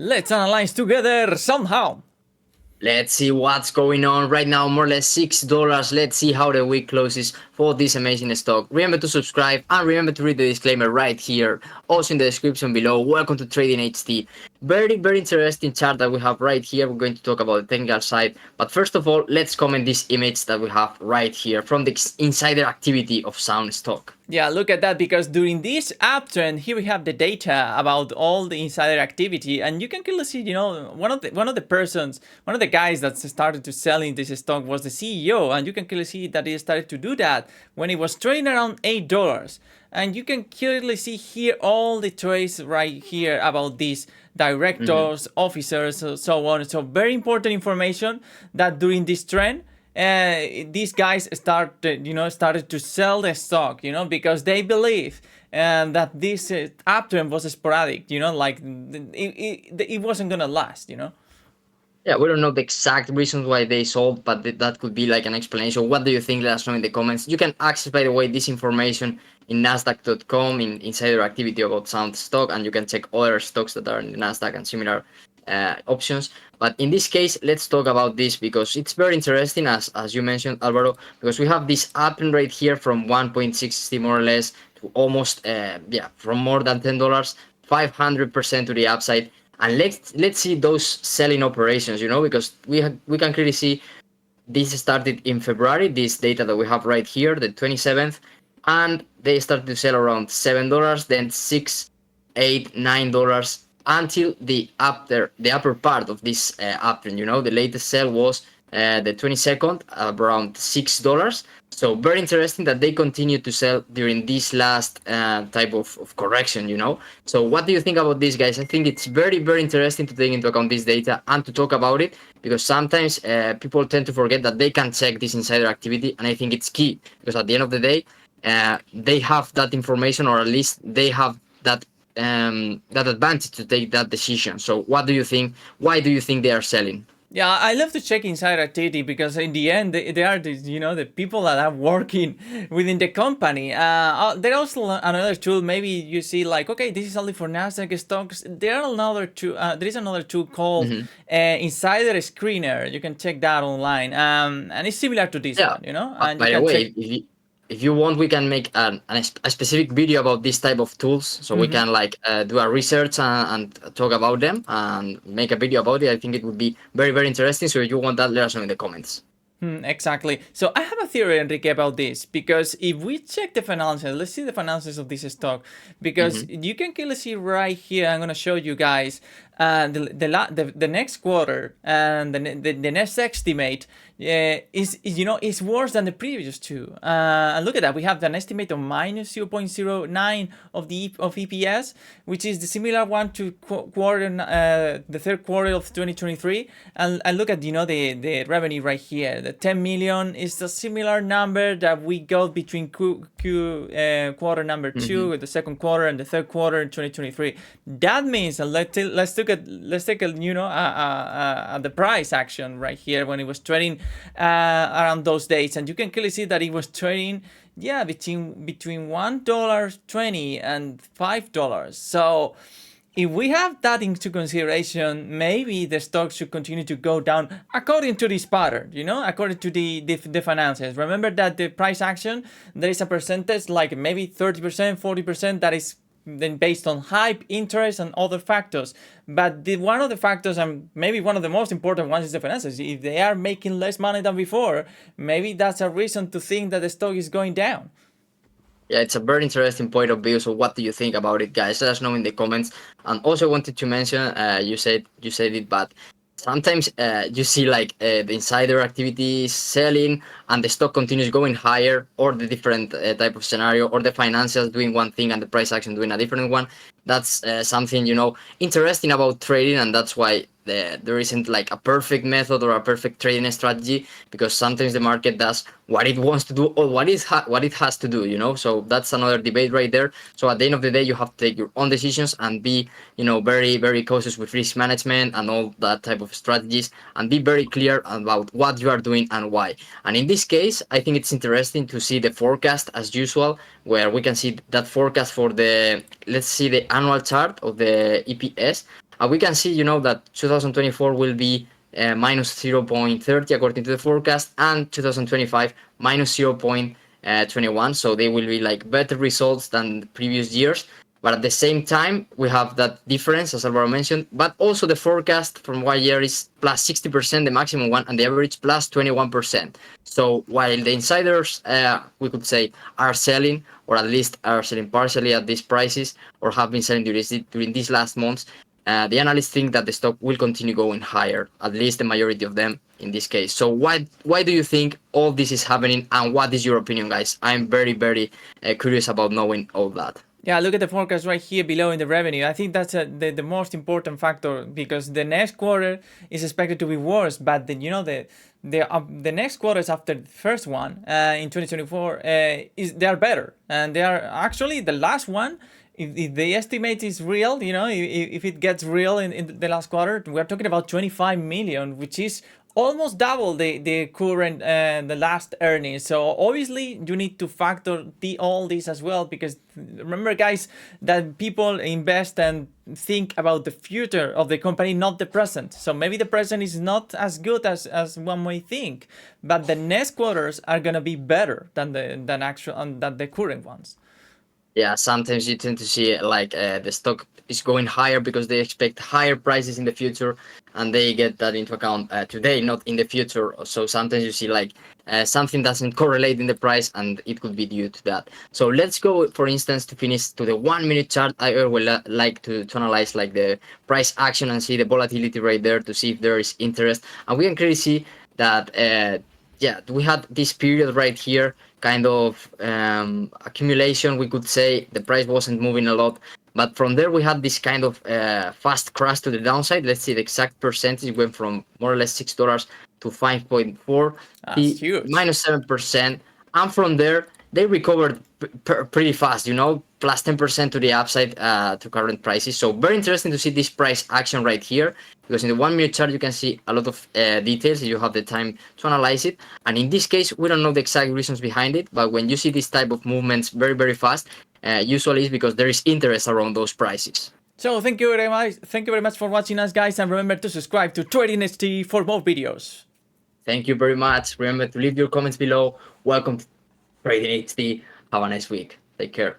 Let's analyze together somehow. Let's see what's going on right now. More or less $6. Let's see how the week closes for this amazing stock. Remember to subscribe and remember to read the disclaimer right here. Also in the description below. Welcome to Trading HT. Very interesting chart that we have right here. We're going to talk about the technical side. But first of all, let's comment this image that we have right here from the insider activity of SOUN stock. Yeah, look at that, because during this uptrend, here we have the data about all the insider activity, and you can clearly see, one of the guys that started to selling this stock was the CEO, and you can clearly see that he started to do that when it was trading around $8. And you can clearly see here all the trades right here about these directors, officers, so on. So very important information that during this trend, these guys started to sell the stock, because they believe that this uptrend was sporadic, like it wasn't gonna last. Yeah, we don't know the exact reasons why they sold, but that could be like an explanation. What do you think? Let us know in the comments. You can access, by the way, this information in Nasdaq.com in insider activity about Sound stock, and you can check other stocks that are in the Nasdaq and similar options. But in this case, let's talk about this because it's very interesting, as you mentioned, Alvaro, because we have this uptrend right here from 1.60 more or less to almost from more than $10, 500% to the upside. And let's see those selling operations, because we can clearly see this started in February, this data that we have right here, the 27th, and they started to sell around $7, then $6, $8, $9 until the upper part of this uptrend. The latest sell was the 22nd, around $6. So very interesting that they continue to sell during this last type of correction, So what do you think about this, guys? I think it's very interesting to take into account this data and to talk about it, because sometimes people tend to forget that they can check this insider activity, and I think it's key, because at the end of the day, they have that information, or at least they have that advantage to take that decision. So what do you think? Why do you think they are selling? Yeah, I love to check insider activity, because in the end, they are the people that are working within the company. There also another tool. Maybe you see like, okay, this is only for Nasdaq stocks. There are another two. There is another tool called Insider Screener. You can check that online, and it's similar to this one. And By you the can way, check. if you want, we can make a specific video about this type of tools, so we can like do a research and talk about them and make a video about it. I think it would be very interesting. So if you want that, let us know in the comments. Exactly. So I have a theory, Enrique, about this, because if we check the financials, let's see the financials of this stock, because you can clearly see right here. I'm gonna show you guys the next quarter, and the next estimate is worse than the previous two. And look at that. We have an estimate of minus 0.09 of EPS, which is the similar one to the third quarter of 2023. And look at the revenue right here. The 10 million is a similar number that we got between quarter number 2, the second quarter, and the third quarter in 2023. That means let's take a the price action right here when it was trading around those dates, and you can clearly see that it was trading between $1.20 and $5. So if we have that into consideration, maybe the stock should continue to go down according to this pattern, according to the finances. Remember that the price action, there is a percentage like maybe 30%, 40% that is then based on hype, interest, and other factors. But one of the factors, and maybe one of the most important ones, is the finances. If they are making less money than before, maybe that's a reason to think that the stock is going down. Yeah, it's a very interesting point of view. So what do you think about it, guys? Let us know in the comments. And also wanted to mention, you said it, but sometimes you see like the insider activity is selling and the stock continues going higher, or the different type of scenario, or the financials doing one thing and the price action doing a different one. That's something interesting about trading, and that's why there isn't like a perfect method or a perfect trading strategy, because sometimes the market does what it wants to do or what it has to do. So that's another debate right there. So at the end of the day, you have to take your own decisions and be very cautious with risk management and all that type of strategies, and be very clear about what you are doing and why. And in this case, I think it's interesting to see the forecast as usual, where we can see that forecast for let's see the annual chart of the EPS. We can see, that 2024 will be minus 0.30 according to the forecast, and 2025 minus 0.21. So they will be like better results than the previous years. But at the same time, we have that difference, as Alvaro mentioned. But also the forecast from 1 year is plus 60%, the maximum one, and the average plus 21%. So while the insiders, we could say, are selling, or at least are selling partially at these prices, or have been selling during these last months, the analysts think that the stock will continue going higher, at least the majority of them in this case. So why do you think all this is happening, and what is your opinion, guys? I'm very, very curious about knowing all that. Yeah, look at the forecast right here below in the revenue. I think that's the most important factor, because the next quarter is expected to be worse, but then the next quarters after the first one in 2024 they are better, and they are actually the last one. If the estimate is real, if it gets real in the last quarter, we're talking about 25 million, which is almost double the current the last earnings. So obviously you need to factor all this as well, because remember, guys, that people invest and think about the future of the company, not the present. So maybe the present is not as good as one may think, but the next quarters are gonna be better than the current ones. Yeah, sometimes you tend to see like the stock is going higher because they expect higher prices in the future, and they get that into account today, not in the future. So sometimes you see like something doesn't correlate in the price, and it could be due to that. So let's go, for instance, to finish to the 1 minute chart. I will like to analyze like the price action and see the volatility right there to see if there is interest, and we can clearly see that we had this period right here, kind of accumulation, we could say. The price wasn't moving a lot, but from there we had this kind of fast crash to the downside. Let's see the exact percentage. It went from more or less $6 to 5.4, That's huge. minus 7%, and from there they recovered pretty fast, plus 10% to the upside to current prices. So very interesting to see this price action right here, because in the 1 minute chart you can see a lot of details if you have the time to analyze it. And in this case, we don't know the exact reasons behind it, but when you see this type of movements very, very fast, usually it's because there is interest around those prices. So thank you very much. Thank you very much for watching us, guys, and remember to subscribe to Trading HT for more videos. Thank you very much. Remember to leave your comments below. Welcome to Trading HD. Have a nice week. Take care.